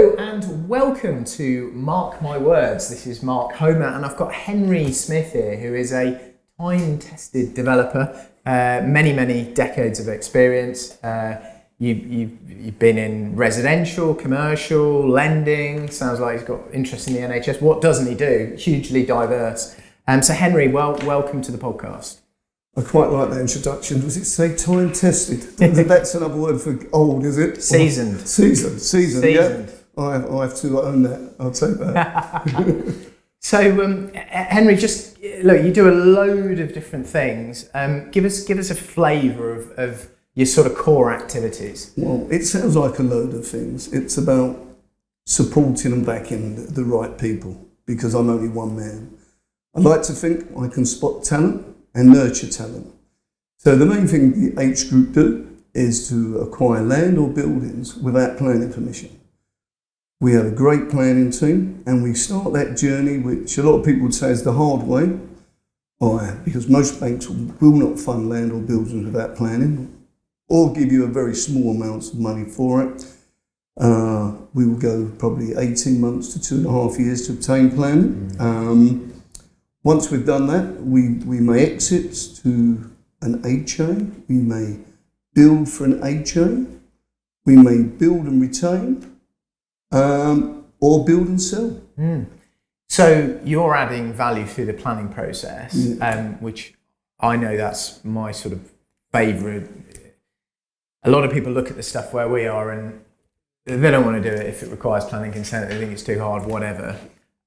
Hello and welcome to Mark My Words. This is Mark Homer and I've got Henry Smith here, who is a time-tested developer, many decades of experience. You've been in residential, commercial, lending. Sounds like he's got interest in the NHS. What doesn't he do? Hugely diverse. So Henry, welcome to the podcast. I quite like that introduction. Was it say time tested? That's another word for old, is it? Seasoned. Seasoned. Yeah. I have to own that. I'll take that. So Henry, just look. You do a load of different things. Give us a flavour of your sort of core activities. Well, it sounds like a load of things. It's about supporting and backing the right people, because I'm only one man. I like to think I can spot talent and nurture talent. So the main thing the Aitch Group do is to acquire land or buildings without planning permission. We have a great planning team, and we start that journey, which a lot of people would say is the hard way. Why? Because most banks will not fund land or buildings without planning, or give you a very small amounts of money for it. We will go probably 18 months to 2.5 years to obtain planning. Once we've done that, we may exit to an HA, we may build for an HA, we may build and retain, or build and sell. So you're adding value through the planning process, which I know that's my sort of favourite. A lot of people look at the stuff where we are and they don't want to do it if it requires planning consent, they think it's too hard, whatever.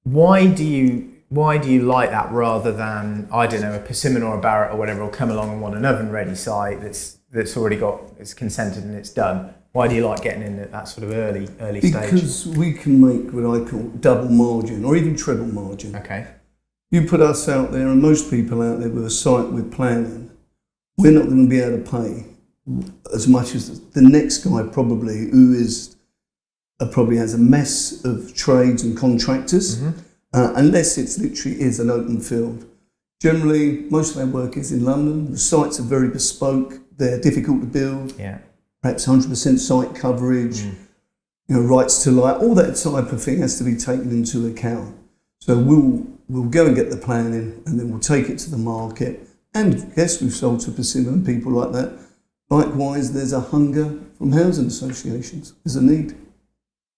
Why do you like that rather than, I don't know, a Persimmon or a Barratt or whatever will come along and want an oven-ready site that's already got, it's consented and it's done? Why do you like getting in at that sort of early stage? Because we can make what I call double margin or even treble margin. Okay. You put us out there and most people out there with a site with planning, we're not going to be able to pay as much as the next guy probably, who is probably has a mess of trades and contractors. Unless it literally is an open field. Generally, most of our work is in London. The sites are very bespoke. They're difficult to build. Yeah. Perhaps 100% site coverage, rights to light, all that type of thing has to be taken into account. So we'll go and get the planning, and then we'll take it to the market. And yes, we've sold to Persimmon and people like that. Likewise, there's a hunger from housing associations. There's a need.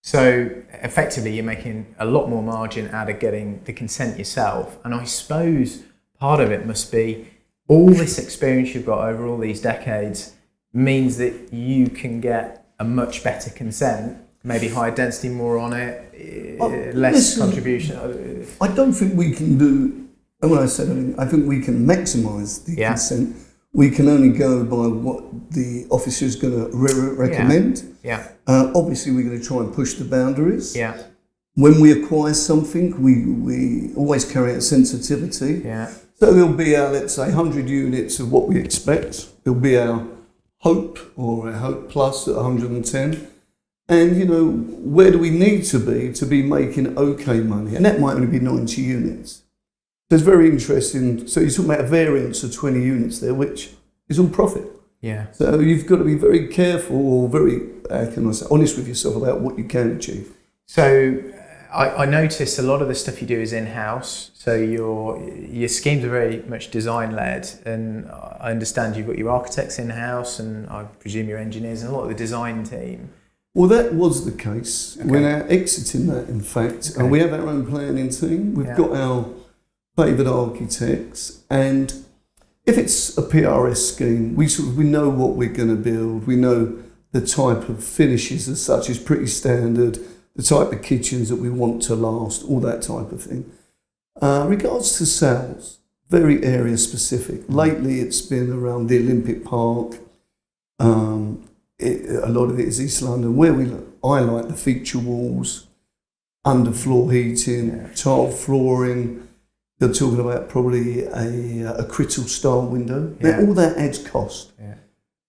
So effectively you're making a lot more margin out of getting the consent yourself, and I suppose part of it must be all this experience you've got over all these decades means that you can get a much better consent, maybe higher density, more on it, less contribution. I don't think we can do, and when I said I think we can maximise the consent. We can only go by what the officer is going to recommend. Obviously, we're going to try and push the boundaries. When we acquire something, we always carry out a sensitivity. So there'll be our, let's say, 100 units of what we expect. There'll be our Hope or our Hope Plus at 110. And, where do we need to be making okay money? And that might only be 90 units. So it's very interesting. So you're talking about a variance of 20 units there, which is on profit. So you've got to be very careful or very, honest with yourself about what you can achieve. So I notice a lot of the stuff you do is in-house. So your schemes are very much design-led, and I understand you've got your architects in-house, and I presume your engineers and a lot of the design team. Well, that was the case. We're now exiting that, in fact. We have our own planning team. We've got our favoured architects, and if it's a PRS scheme, we know what we're going to build. We know the type of finishes as such is pretty standard, the type of kitchens that we want to last, all that type of thing. Regards to sales, very area specific. Lately, it's been around the Olympic Park. A lot of it is East London, where I like the feature walls, underfloor heating, tile flooring. They're talking about probably a crystal style window. Now, all that adds cost.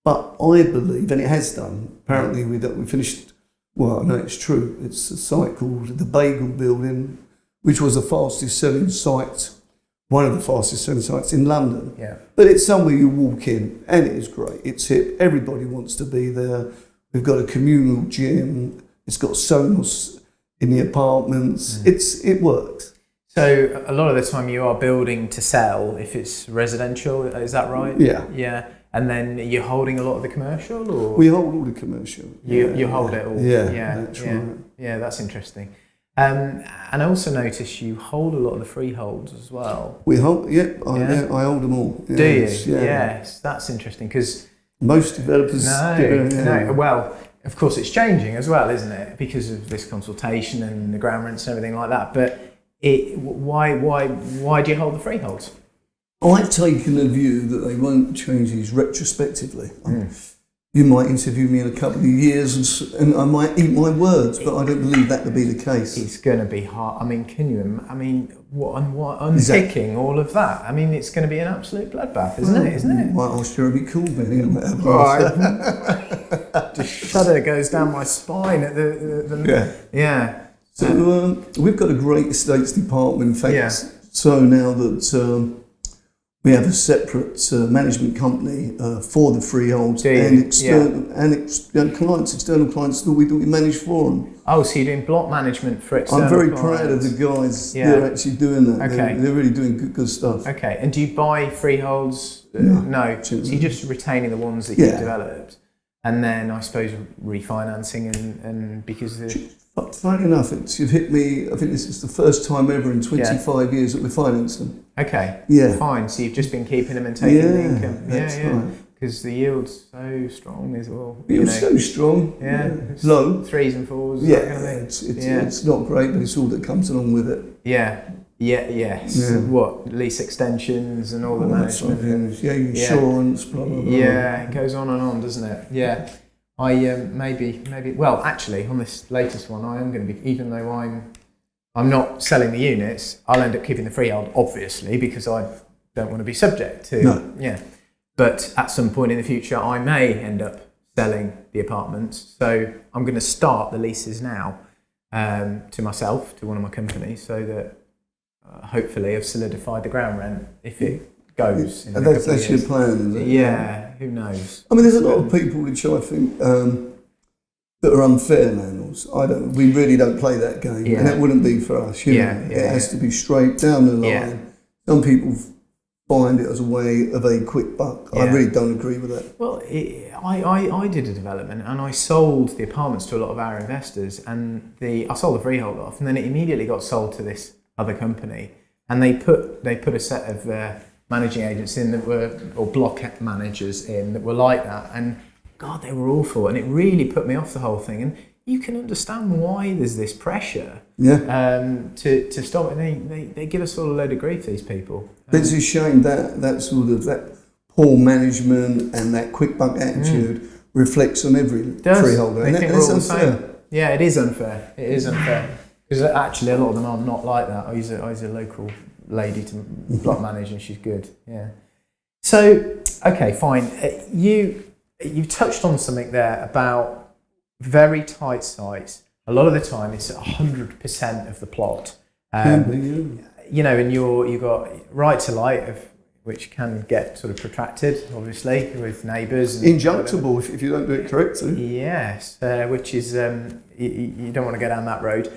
But I believe, and it has done, apparently we finished, well, I know it's true, it's a site called the Bagel Building, which was the fastest selling site, one of the fastest selling sites in London. But it's somewhere you walk in and it is great. It's hip, everybody wants to be there. We've got a communal gym, it's got Sonos in the apartments. It works. So a lot of the time you are building to sell if it's residential, is that right? Yeah. Yeah. And then you're holding a lot of the commercial, or We hold all the commercial. you hold it all. Yeah, that's yeah. right. Yeah, that's interesting. And I also notice you hold a lot of the freeholds as well. We hold, I hold them all. Do you? Yeah. Yes, that's interesting because most developers. no. Well, of course it's changing as well, isn't it? Because of this consultation and the ground rents and everything like that. But why do you hold the freeholds? I've taken a view that they won't change these retrospectively. You might interview me in a couple of years and I might eat my words, but I don't believe that to be the case. It's going to be hard. I mean, what unpicking all of that? I mean, it's going to be an absolute bloodbath, isn't it? Well, I'm sure it'd be cool, Benny. Just shudder goes down my spine at the yeah. So we've got a great estates department, in fact. So now that we have a separate management company for the freeholds and external clients that we manage for them. Oh, so you're doing block management for external I'm very clients. proud of the guys that are actually doing that. Okay. They're really doing good stuff. Okay, and do you buy freeholdls? No. So you're just retaining the ones that you've developed, and then I suppose refinancing and because Funny enough, you've hit me. I think this is the first time ever in 25 years that we financed them. Okay. Yeah. Fine. So you've just been keeping them and taking the income. That's right. Because the yield's so strong as well. It's so strong. Yeah. Low. 3s and 4s. Yeah. That kind of thing. It's not great, but it's all that comes along with it. Yeah. Yes. Yeah. What, lease extensions and all the management. Insurance, blah, blah, blah. Yeah, it goes on and on, doesn't it? Yeah. I maybe. Well, actually, on this latest one, I am going to be. Even though I'm not selling the units, I'll end up keeping the freehold, obviously, because I don't want to be subject to. No. Yeah. But at some point in the future, I may end up selling the apartments. So I'm going to start the leases now to myself, to one of my companies, so that hopefully I've solidified the ground rent if it goes. In that's your plan, isn't it? Yeah. Who knows? I mean, there's a lot of people which I think that are unfair landlords. We really don't play that game, and that wouldn't be for us. It has to be straight down the line. Yeah. Some people find it as a way of a quick buck. I really don't agree with that. Well, I did a development and I sold the apartments to a lot of our investors, and I sold the freehold off, and then it immediately got sold to this other company, and they put a set of managing agents in that were, or block managers in that were like that, and God, they were awful, and it really put me off the whole thing. And you can understand why there's this pressure to stop it. They give us all a load of grief, these people. It's a shame that sort of that poor management and that quick buck attitude reflects on every freeholder. They think we're all the unfair. same. Yeah, it is unfair. Because actually a lot of them are not like that. I use a local lady to block manage, and she's good. Yeah. So, okay, fine. You've touched on something there about very tight sites. A lot of the time, it's 100% of the plot. You know, and you've got right to light, which can get sort of protracted, obviously, with neighbours. Injunctable if you don't do it correctly. Yes, which is you don't want to go down that road.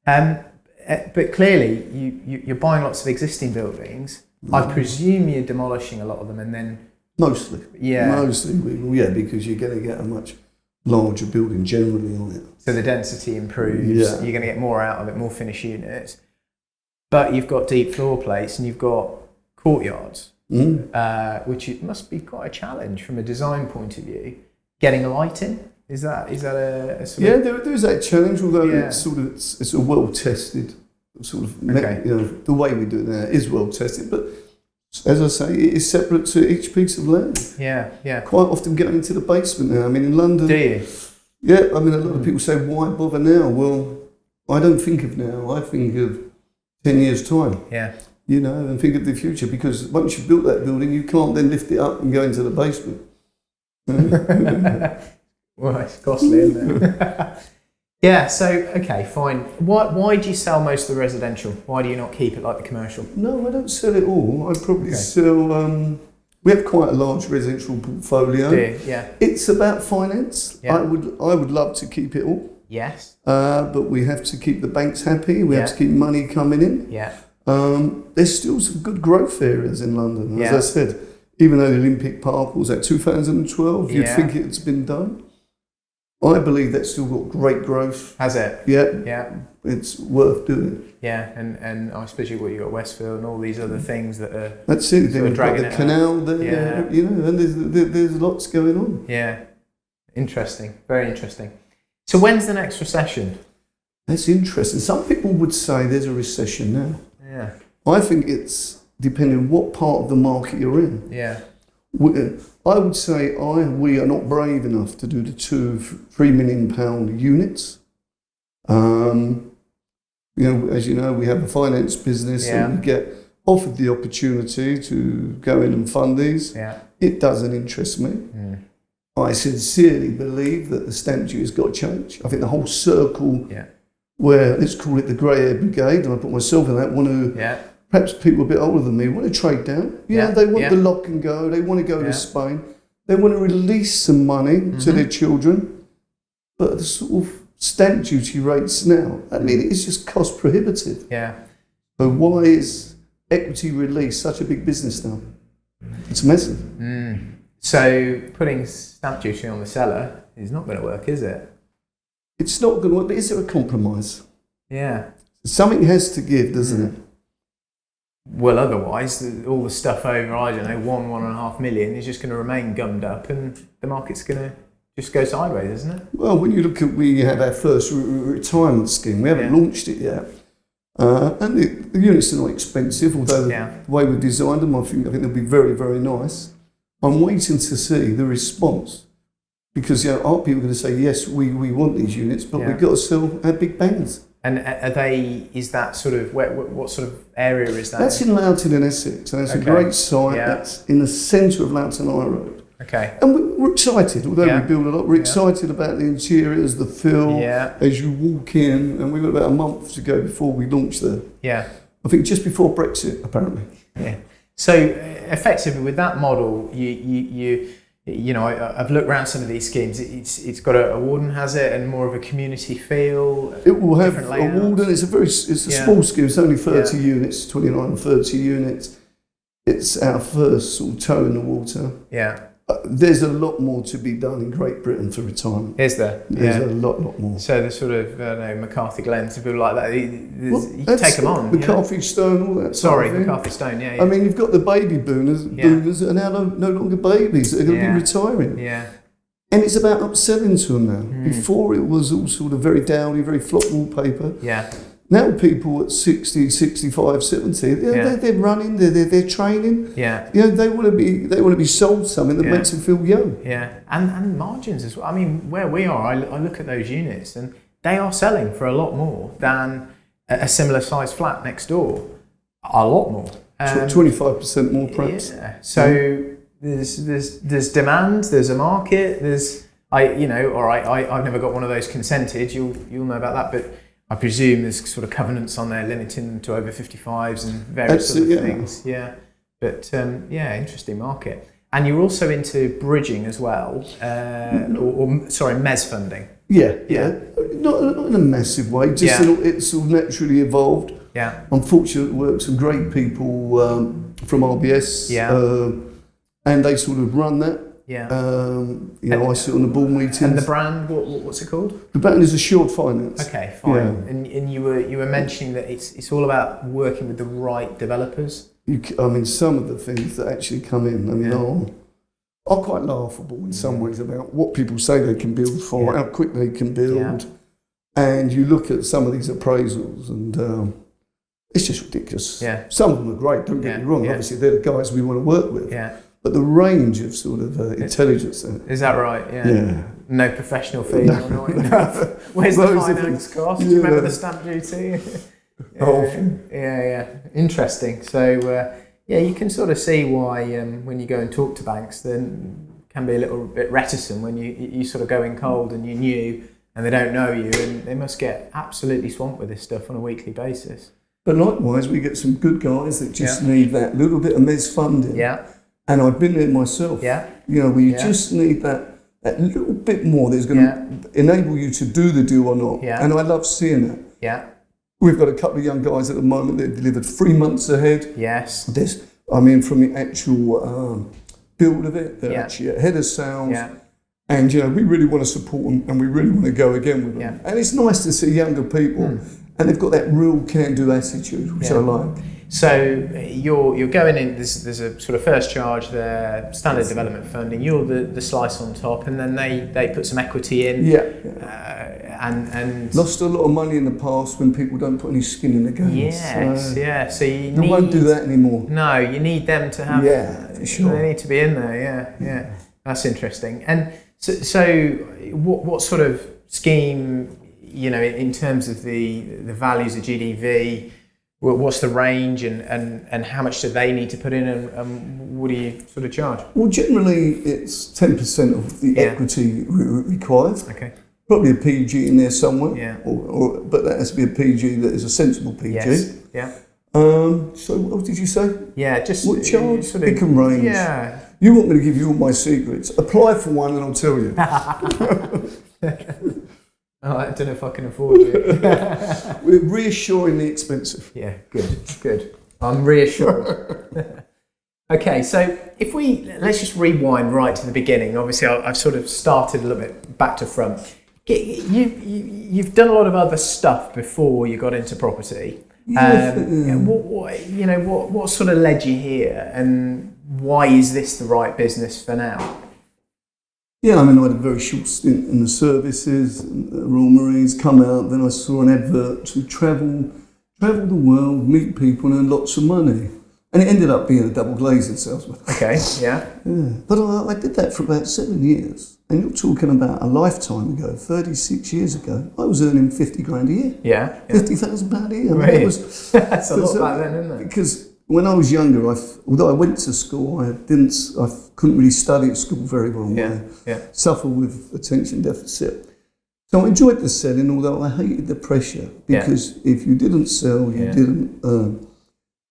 But clearly, you're buying lots of existing buildings. I presume you're demolishing a lot of them, and then mostly, because you're going to get a much larger building generally on it. So the density improves. Yeah. You're going to get more out of it, more finished units. But you've got deep floor plates and you've got courtyards, which must be quite a challenge from a design point of view. Getting lighting. Is that a sort of... there is that challenge, although it's a well tested sort of the way we do it now is well tested, but as I say, it is separate to each piece of land. Yeah. Quite often going into the basement now. I mean, in London. Do you? Yeah, I mean, a lot of people say, why bother now? Well, I don't think of now. I think of 10 years' time. Yeah. You know, and think of the future, because once you've built that building, you can't then lift it up and go into the basement. Well, it's costly, isn't it? Yeah, so, okay, fine. Why do you sell most of the residential? Why do you not keep it like the commercial? No, I don't sell it all. I probably sell... we have quite a large residential portfolio. Do you? Yeah. It's about finance. Yeah. I would love to keep it all. Yes. But we have to keep the banks happy. We have to keep money coming in. Yeah. There's still some good growth areas in London. As I said, even though the Olympic Park was at 2012, you'd think it's been done. I believe that's still got great growth. Has it? Yeah. Yeah. It's worth doing. Yeah, and I suppose you've got Westfield and all these other things that are. That's it. Then we've got the canal there, you know, and there's lots going on. Yeah, interesting, very interesting. So when's the next recession? That's interesting. Some people would say there's a recession now. Yeah. I think it's depending on what part of the market you're in. Yeah. I would say we are not brave enough to do the £2-3 million units. You know, as you know, we have a finance business and we get offered the opportunity to go in and fund these. Yeah. It doesn't interest me. I sincerely believe that the stamp duty has got to change. I think the whole circle where, let's call it the grey hair brigade, and I put myself in that, want to, perhaps people a bit older than me, want to trade down. You know, they want the lock and go, they want to go to Spain, they want to release some money to their children, but the sort of stamp duty rates now, I mean, it's just cost prohibitive. Yeah. But why is equity release such a big business now? It's massive. So putting stamp duty on the seller is not going to work, is it? It's not going to work, but is there a compromise? Yeah. Something has to give, doesn't it? Well, otherwise, all the stuff over, I don't know, 1.5 million is just going to remain gummed up and the market's going to just go sideways, isn't it? Well, when you look at, we have our first retirement scheme, we haven't launched it yet. And the units are not expensive, although the way we've designed them, I think they'll be very, very nice. I'm waiting to see the response because our people are going to say, yes, we want these units, but we've got to sell our big bangers. And is that sort of, what sort of area is that? That's in Loughton in Essex, and it's a great site. That's in the centre of Loughton High Road. Okay. And we're excited, although we build a lot, we're excited about the interiors, the feel, as you walk in, and we've got about a month to go before we launch there. Yeah. I think just before Brexit, apparently. Yeah. So effectively with that model, you know, I've looked around some of these schemes. It's got a warden has it, and more of a community feel. It will have a warden. It's a small scheme. It's only 30 units, 29 30 units. It's our first sort of toe in the water. Yeah. There's a lot more to be done in Great Britain for retirement. Is there? There's a lot more. So the sort of, I don't know, McCarthy Glen, people like that, you take them on. McCarthy Stone, all that. Sorry, McCarthy Stone, yeah. I mean, you've got the baby boomers that are now no longer babies, that are going to be retiring. Yeah. And it's about upselling to them now. Before it was all sort of very dowdy, very flop wallpaper. Yeah. Now people at 60, 65, 70, they're running, they're training. Yeah. You know, they want to be sold something that makes them feel young. Yeah. And margins as well. I mean, where we are, I look at those units and they are selling for a lot more than a similar size flat next door. A lot more. 25% more perhaps. Yeah. So there's demand, there's a market, I've never got one of those consented, you'll know about that, but I presume there's sort of covenants on there limiting them to over 55s and various other things. Yeah. But interesting market. And you're also into bridging as well, mezz funding. Yeah. Not in a massive way, just it's sort of naturally evolved. Yeah. Unfortunately, it works some great people from RBS. Yeah. And they sort of run that. Yeah. I sit on the board meetings. And the brand, what's it called? The brand is Assured Finance. Okay, fine. Yeah. And you were mentioning that it's all about working with the right developers. Some of the things that actually come in, are quite laughable in some ways about what people say they can build for, how quick they can build. And you look at some of these appraisals and it's just ridiculous. Yeah. Some of them are great, don't get me wrong. Obviously, they're the guys we want to work with. Yeah. But the range of sort of intelligence there. Is that right? Yeah. No professional fees or not enough. Where's the finance cost? Do you remember the stamp duty? Yeah. Interesting. So, you can sort of see why when you go and talk to banks, then can be a little bit reticent when you sort of go in cold and you're new and they don't know you, and they must get absolutely swamped with this stuff on a weekly basis. But likewise, we get some good guys that just need that little bit of mezz funding. Yeah. And I've been there myself. Yeah. We just need that that little bit more that's going to enable you to do the deal or not. Yeah. And I love seeing that. Yeah. We've got a couple of young guys at the moment that delivered 3 months ahead. Yes. From the actual build of it, they're actually ahead of sales. Yeah. And, we really want to support them and we really want to go again with them. Yeah. And it's nice to see younger people and they've got that real can-do attitude, which I like. So you're going in, there's a sort of first charge there, standard development funding, you're the slice on top, and then they put some equity in. And lost a lot of money in the past when people don't put any skin in the game. Yes, so you won't do that anymore. No, you need them to have, for sure. They need to be in there, yeah. That's interesting. And so what sort of scheme, in terms of the values of GDV, what's the range and how much do they need to put in and what do you sort of charge? Well, generally it's 10% of the equity required. Okay. Probably a PG in there somewhere. Yeah. But that has to be a PG that is a sensible PG. Yes. Yeah. So what did you say? Yeah, just what charge? Sort of, pick and range. Yeah. You want me to give you all my secrets? Apply for one and I'll tell you. I don't know if I can afford it. We're reassuringly expensive. Yeah, good. I'm reassured. Okay, so let's just rewind right to the beginning. Obviously, I've sort of started a little bit back to front. You've done a lot of other stuff before you got into property. What sort of led you here, and why is this the right business for now? Yeah, I had a very short stint in the services, Royal Marines, come out, then I saw an advert to travel the world, meet people and earn lots of money. And it ended up being a double glazing salesman. Okay, yeah. But I did that for about 7 years. And you're talking about a lifetime ago, 36 years ago, I was earning 50 grand a year. Yeah. £50,000 a year. Right. That's a lot back then, isn't it? Because when I was younger, although I went to school, I couldn't really study at school very well. I suffered with attention deficit. So I enjoyed the selling, although I hated the pressure, because if you didn't sell, you didn't earn.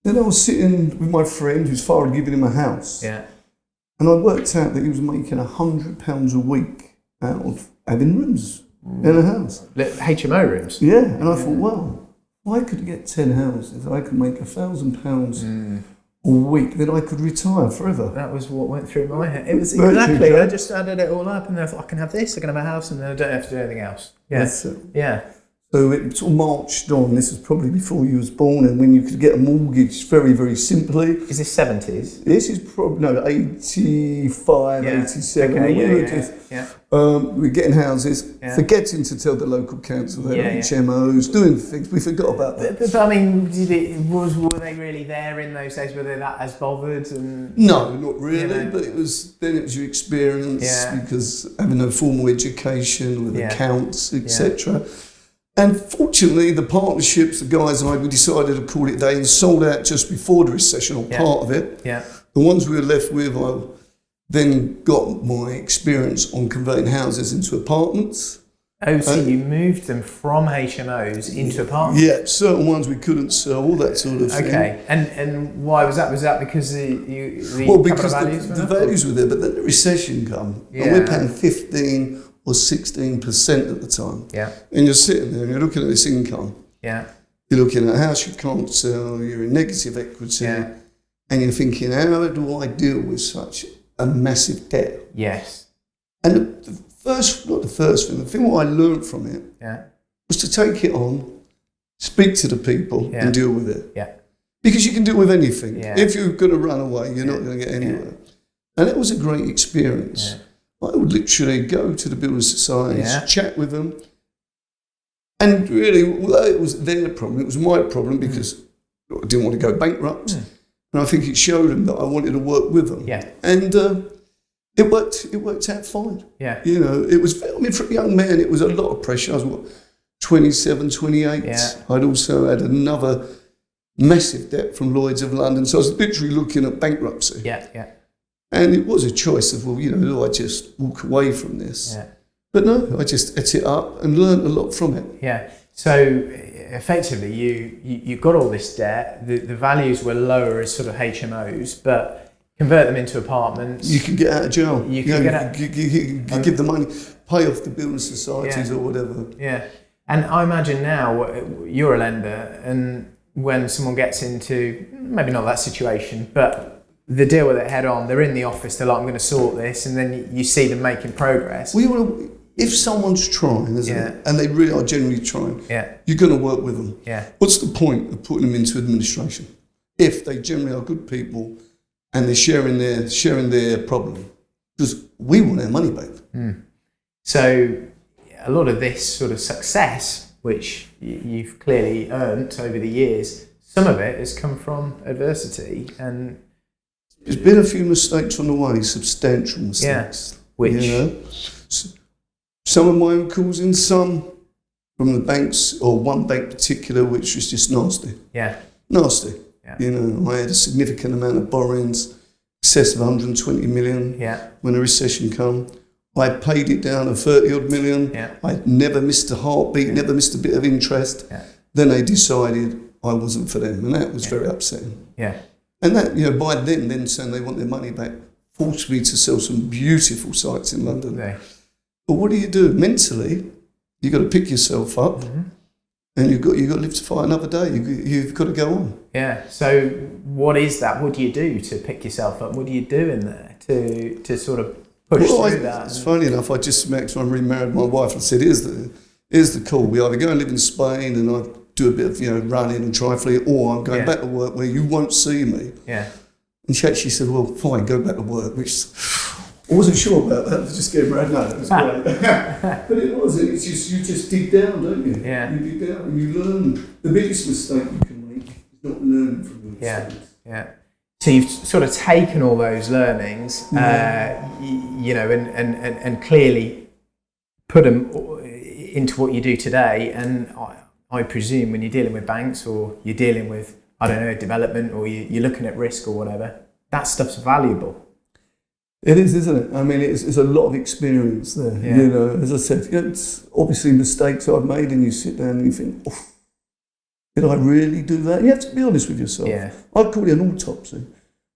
Then I was sitting with my friend whose father had given him a house. Yeah. And I worked out that he was making £100 a week out of having rooms in a house. HMO rooms? Yeah. And I thought, well, if I could get 10 houses, I could make £1,000 a week, then I could retire forever. That was what went through my head. It was exactly, I just added it all up and I thought, I can have this, I can have a house, and then I don't have to do anything else. Yeah. That's it. Yeah. So it sort of marched on. This was probably before you was born, and when you could get a mortgage very, very simply. Is this 70s? This is probably, 85, 87. Okay, we're getting houses, forgetting to tell the local council that HMOs, doing things. We forgot about that. But I mean, were they really there in those days? Were they that as bothered? No, not really. But it was your experience, because having no formal education with accounts, etc. And fortunately, the partnerships, the guys and I, we decided to call it a day and sold out just before the recession, or part of it. Yeah. The ones we were left with, I then got my experience on converting houses into apartments. Oh, so you moved them from HMOs into apartments? Yeah, certain ones we couldn't sell, all that sort of thing. Okay, and why was that? Was that because the values were there, but then the recession come, and we're paying 15 or 16% at the time. Yeah. And you're sitting there and you're looking at this income. Yeah. You're looking at a house you can't sell, you're in negative equity, and you're thinking, how do I deal with such a massive debt? Yes. And the thing what I learned from it was to take it on, speak to the people and deal with it. Yeah. Because you can deal with anything. Yeah. If you're going to run away, you're not going to get anywhere. And it was a great experience. Yeah. I would literally go to the building societies, chat with them, and really, although it was their problem, it was my problem because I didn't want to go bankrupt, and I think it showed them that I wanted to work with them. Yeah. And it worked out fine. Yeah. It was, for a young man, it was a lot of pressure. I was 27, 28. Yeah. I'd also had another massive debt from Lloyd's of London, so I was literally looking at bankruptcy. Yeah, yeah. And it was a choice of, do I just walk away from this? Yeah. But no, I just ate it up and learned a lot from it. Yeah. So effectively, you got all this debt. The values were lower as sort of HMOs, but convert them into apartments. You can get out of jail. You can get out. You give the money, pay off the building societies or whatever. Yeah. And I imagine now you're a lender, and when someone gets into maybe not that situation, but they deal with it head on, they're in the office, they're like, I'm going to sort this, and then you see them making progress. If someone's trying, isn't it, and they really are genuinely trying, you're going to work with them. Yeah. What's the point of putting them into administration if they generally are good people and they're sharing their problem? Because we want our money back. So a lot of this sort of success, which you've clearly earned over the years, some of it has come from adversity, and there's been a few mistakes on the way, substantial mistakes. Some of my own causing, some from the banks, or one bank in particular, which was just nasty. Nasty. I had a significant amount of borrowings, excess of 120 million when the recession came. I paid it down to 30 odd million. I never missed a heartbeat, never missed a bit of interest. Then they decided I wasn't for them, and that was very upsetting. And that, by then saying they want their money back, forced me to sell some beautiful sites in London. But what do you do? Mentally, you've got to pick yourself up, and you've got to live to fight another day. You've got to go on. So what is that? What do you do to pick yourself up? What do you do in there to sort of push through that? It's funny enough, I just met when I remarried my wife and said, here's the call. We either go and live in Spain and I do a bit of running and triathlete, or I'm going back to work where you won't see me. And she actually said, well, fine, go back to work, which I wasn't sure about that. I just gave her a no, it was great. But it was. It's just, you just dig down, don't you? You dig down and you learn. The biggest mistake you can make is not learning from your mistakes. So you've sort of taken all those learnings, and clearly put them into what you do today. And I presume when you're dealing with banks, or you're dealing with, I don't know, development, or you're looking at risk or whatever, that stuff's valuable. It is, isn't it? I mean, it's a lot of experience there. As I said, it's obviously mistakes I've made, and you sit down and you think, oh, did I really do that? You have to be honest with yourself. I'd call it an autopsy.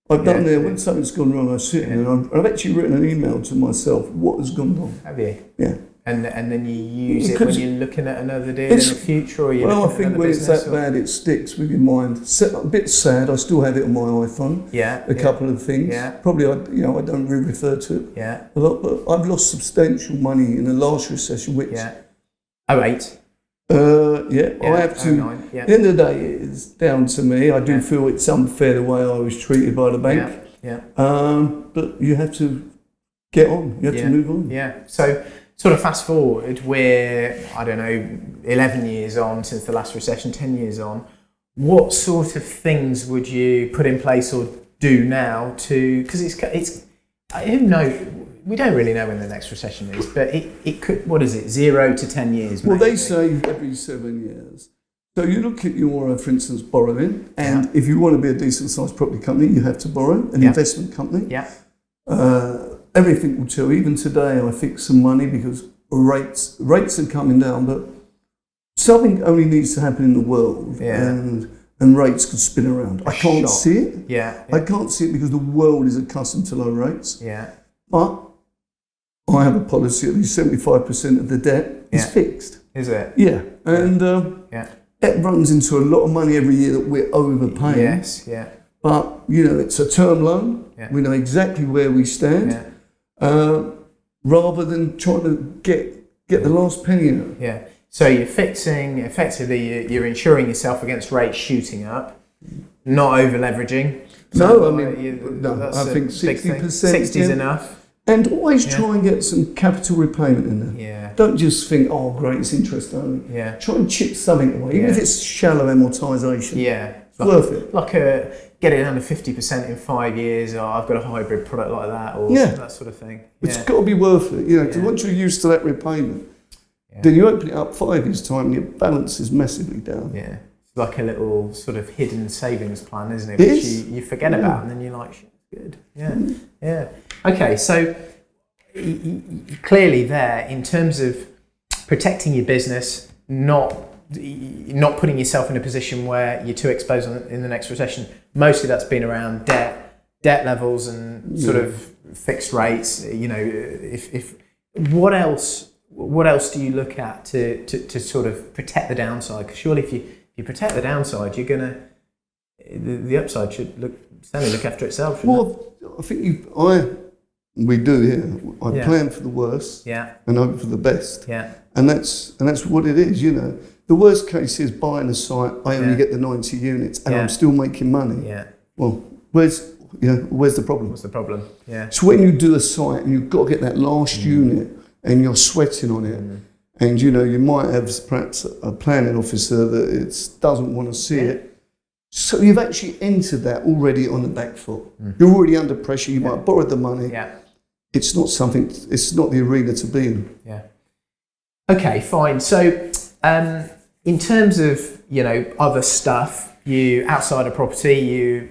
I've done there, when something's gone wrong, I sit in and I've actually written an email to myself, what has gone wrong? Have you? Yeah. And then you use it when you're looking at another deal in the future, or you're I think when it's that bad, it sticks with your mind. A bit sad. I still have it on my iPhone. A couple of things. Probably I don't really refer to it a lot, but I've lost substantial money in the last recession, which 08. I have to. 09, At the end of the day, it's down to me. I do feel it's unfair the way I was treated by the bank. But you have to get on. You have to move on. So sort of fast forward, we're, I don't know, 11 years on since the last recession, 10 years on. What sort of things would you put in place or do now to, because it's who knows, we don't really know when the next recession is, but it could, what is it, 0 to 10 years? Well, they say every 7 years. So you look at your, for instance, borrowing, and if you want to be a decent sized property company, you have to borrow, an investment company. Everything will tell. Even today, I fixed some money because rates are coming down, but something only needs to happen in the world, and rates could spin around. I can't see it. I can't see it because the world is accustomed to low rates. But I have a policy: at least 75% of the debt is fixed. Is it? And that runs into a lot of money every year that we're overpaying. But it's a term loan. We know exactly where we stand. Rather than trying to get the last penny out. So you're fixing, effectively, you're insuring yourself against rates shooting up, not over leveraging. No, I think 60%. 60 is enough. And always try and get some capital repayment in there. Don't just think, oh great, it's interest only. Try and chip something away, even if it's shallow amortisation. It's worth it. Like get it under 50% in 5 years, or I've got a hybrid product like that, or that sort of thing. It's got to be worth it, because once you're used to that repayment, then you open it up 5 years' time and your balance is massively down. It's like a little sort of hidden savings plan, isn't it? Which you forget about, and then you're like, shit, good. Okay, so clearly there, in terms of protecting your business, not putting yourself in a position where you're too exposed in the next recession, mostly that's been around debt debt levels and sort of fixed rates, you know, if what else do you look at to sort of protect the downside? Because surely if you protect the downside, you're gonna the upside should certainly look after itself. Well, I think we do here. I plan for the worst and hope for the best. Yeah. And that's what it is, you know. The worst case is buying a site, I only get the 90 units and I'm still making money. Yeah. Well, where's the problem? What's the problem? Yeah. So when you do a site and you've got to get that last unit and you're sweating on it, and you know, you might have perhaps a planning officer that doesn't want to see it. So you've actually entered that already on the back foot. You're already under pressure, you might have borrowed the money. Yeah. It's not the arena to be in. Yeah. Okay, fine. So in terms of, you know, other stuff, you outside of property,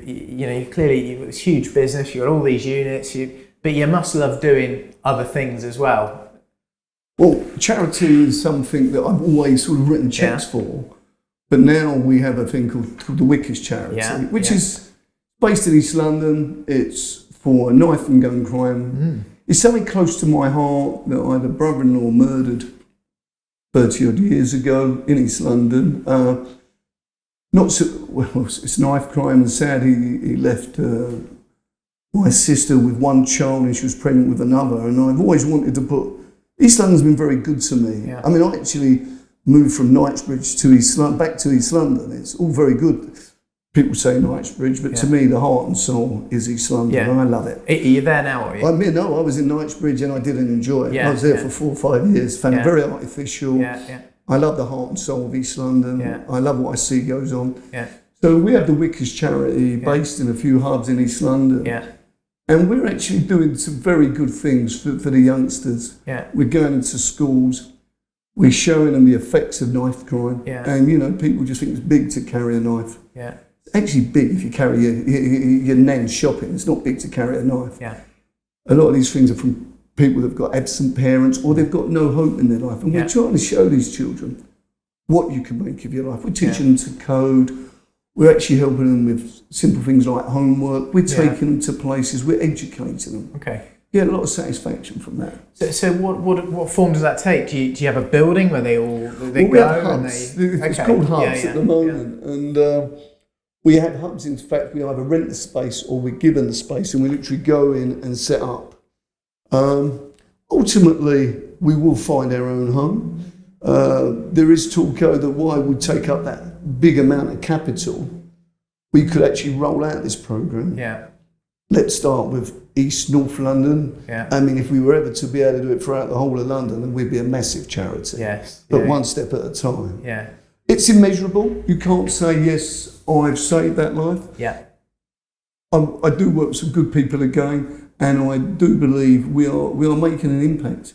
you know, clearly you've got this huge business, you've got all these units, but you must love doing other things as well. Well, charity is something that I've always sort of written checks for, but now we have a thing called the Wickers Charity, which is based in East London. It's for knife and gun crime. It's something close to my heart that I had a brother-in-law murdered 30 odd years ago in East London. It's knife crime, and sad he left my sister with one child and she was pregnant with another, and I've always wanted to put... East London's been very good to me. I mean, I actually moved from Knightsbridge to back to East London. It's all very good. People say Knightsbridge, but to me, the heart and soul is East London, and I love it. Are you there now, are you? I mean, no, I was in Knightsbridge and I didn't enjoy it. I was there for 4 or 5 years, found it very artificial. I love the heart and soul of East London. I love what I see goes on. So we have the Wickers Charity based in a few hubs in East London. And we're actually doing some very good things for the youngsters. We're going into schools. We're showing them the effects of knife crime. And, you know, people just think it's big to carry a knife. It's actually big if you carry your nan shopping. It's not big to carry a knife. A lot of these things are from people that have got absent parents or they've got no hope in their life. And we're trying to show these children what you can make of your life. We're teaching them to code. We're actually helping them with simple things like homework. We're taking them to places. We're educating them. Okay. Get a lot of satisfaction from that. So what form does that take? Do you have a building where they go? We have hubs. It's called hubs at the moment. And we have hubs. In fact, we either rent the space or we're given the space and we literally go in and set up. Ultimately, we will find our own home. There is talk that while we take up that big amount of capital, we could actually roll out this programme. Let's start with East, North London. I mean, if we were ever to be able to do it throughout the whole of London, then we'd be a massive charity. But one step at a time. It's immeasurable. You can't say, yes, I've saved that life. I do work with some good people again, and I do believe we are making an impact.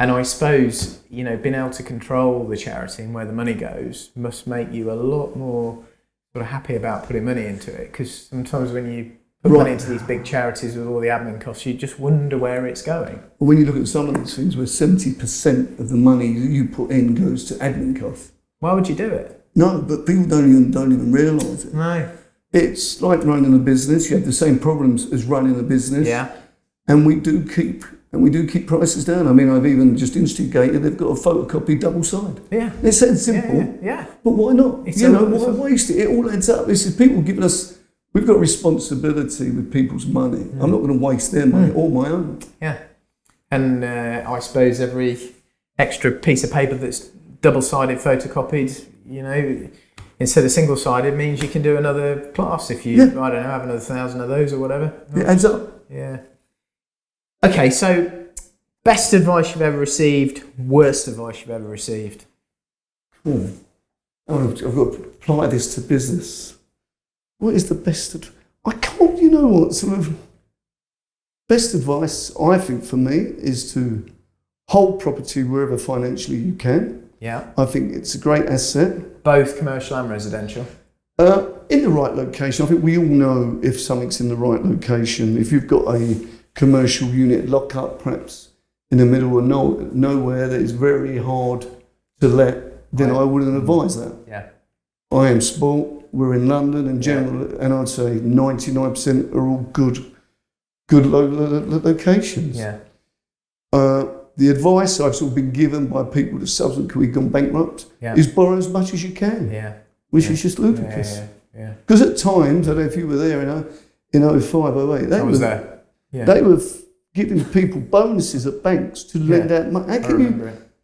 And I suppose, you know, being able to control the charity and where the money goes must make you a lot more sort of happy about putting money into it. Because sometimes when you put money into these big charities with all the admin costs, you just wonder where it's going. Well, when you look at some of these things where 70% of the money that you put in goes to admin costs. Why would you do it? No, but people don't even realise it. No. It's like running a business. You have the same problems as running a business. And we do keep prices down. I mean, I've even just instigated, they've got a photocopy double side. It's that simple. But why not? Why waste it? It all adds up. This is people giving us, we've got a responsibility with people's money. I'm not going to waste their money or my own. And I suppose every extra piece of paper that's double-sided photocopied, you know, instead of single-sided means you can do another class if you, I don't know, have another 1,000 of those or whatever. It adds up. Okay, so best advice you've ever received, worst advice you've ever received? I've got to apply this to business. What is the best? I can't, you know what, sort of best advice I think for me is to hold property wherever financially you can. I think it's a great asset. Both commercial and residential? In the right location. I think we all know if something's in the right location. If you've got a commercial unit lock up perhaps in the middle of nowhere that is very hard to let, then I wouldn't advise that. I am spoilt. were in London and general, and I'd say 99% are all good locations. Yeah. The advice I've sort of been given by people that subsequently gone bankrupt is borrow as much as you can, which is just ludicrous. Because at times, I don't know if you were there in 05, 08, they were giving people bonuses at banks to lend out money.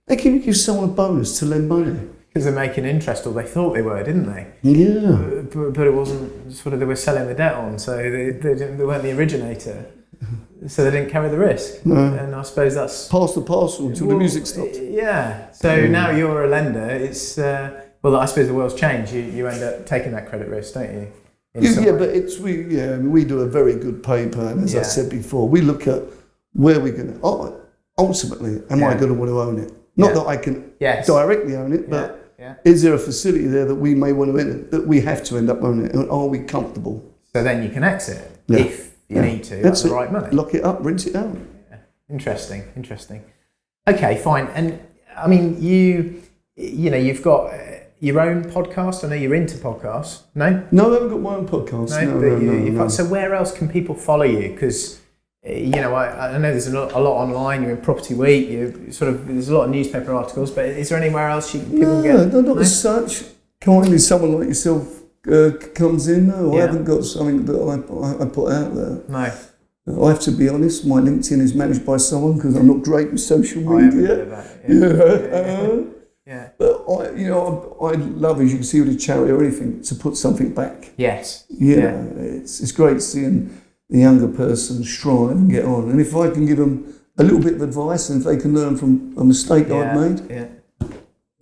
How can you give someone a bonus to lend money? Because they're making interest, or they thought they were, didn't they? Yeah. But it wasn't sort of they were selling the debt on, so they weren't the originator. So they didn't carry the risk. No. And I suppose that's... Pass the parcel until the music stopped. Yeah. So now you're a lender. It's... well, I suppose the world's changed. You end up taking that credit risk, don't you? But we do a very good paper, and as I said before, we look at where we're going to... ultimately, am I going to want to own it? Not that I can directly own it, but is there a facility there that we may want to enter, that we have to end up owning it? And are we comfortable? So then you can exit if you need to. That's the right money. Lock it up, rinse it out. Yeah. Interesting. Okay, fine. And I mean, you've got your own podcast. I know you're into podcasts. No, I haven't got my own podcast. No. So where else can people follow you? Because I know there's a lot online. You're in Property Week. There's a lot of newspaper articles. But is there anywhere else people can get? No, not as such. Kindly, someone like yourself comes in. No, I haven't got something that I put out there. No. I have to be honest. My LinkedIn is managed by someone because I'm not great with social media. But I love, as you can see with a charity or anything, to put something back. Yes. It's great seeing the younger person strive and get on. And if I can give them a little bit of advice, and if they can learn from a mistake I've made,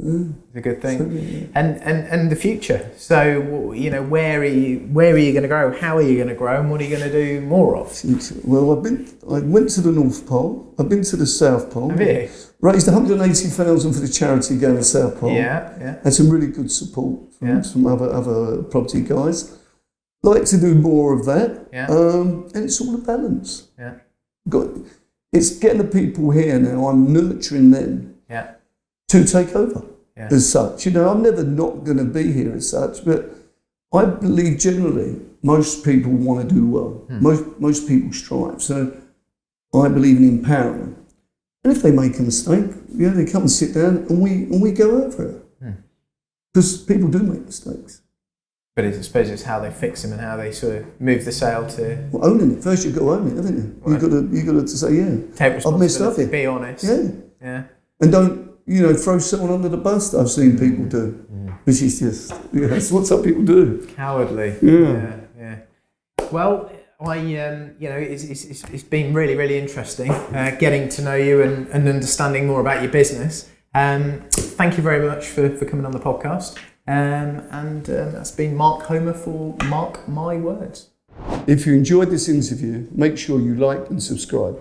it's a good thing. So, and the future. So where are you going to grow? How are you going to grow? And what are you going to do more of? Well, I went to the North Pole. I've been to the South Pole. Have you? Raised 180,000 for the charity going to the South Pole. Yeah. Had some really good support from other property guys. Like to do more of that. And it's all a balance. It's getting the people here now. I'm nurturing them to take over as such. I'm never not going to be here as such, but I believe generally most people want to do well. Most people strive. So I believe in empowering them. And if they make a mistake, they come and sit down and we go over it. Because people do make mistakes. But I suppose it's how they fix them and how they sort of move the sale to... Well, owning it. First you've got to own it, haven't you? Right. You've got to say, take responsibility, I've messed up here. Be honest. Yeah. And don't, throw someone under the bus that I've seen people do. Which is just, that's what some people do. Cowardly. Yeah. Well, it's been really, really interesting getting to know you and understanding more about your business. Thank you very much for coming on the podcast. And that's been Mark Homer for Mark My Words. If you enjoyed this interview, make sure you like and subscribe.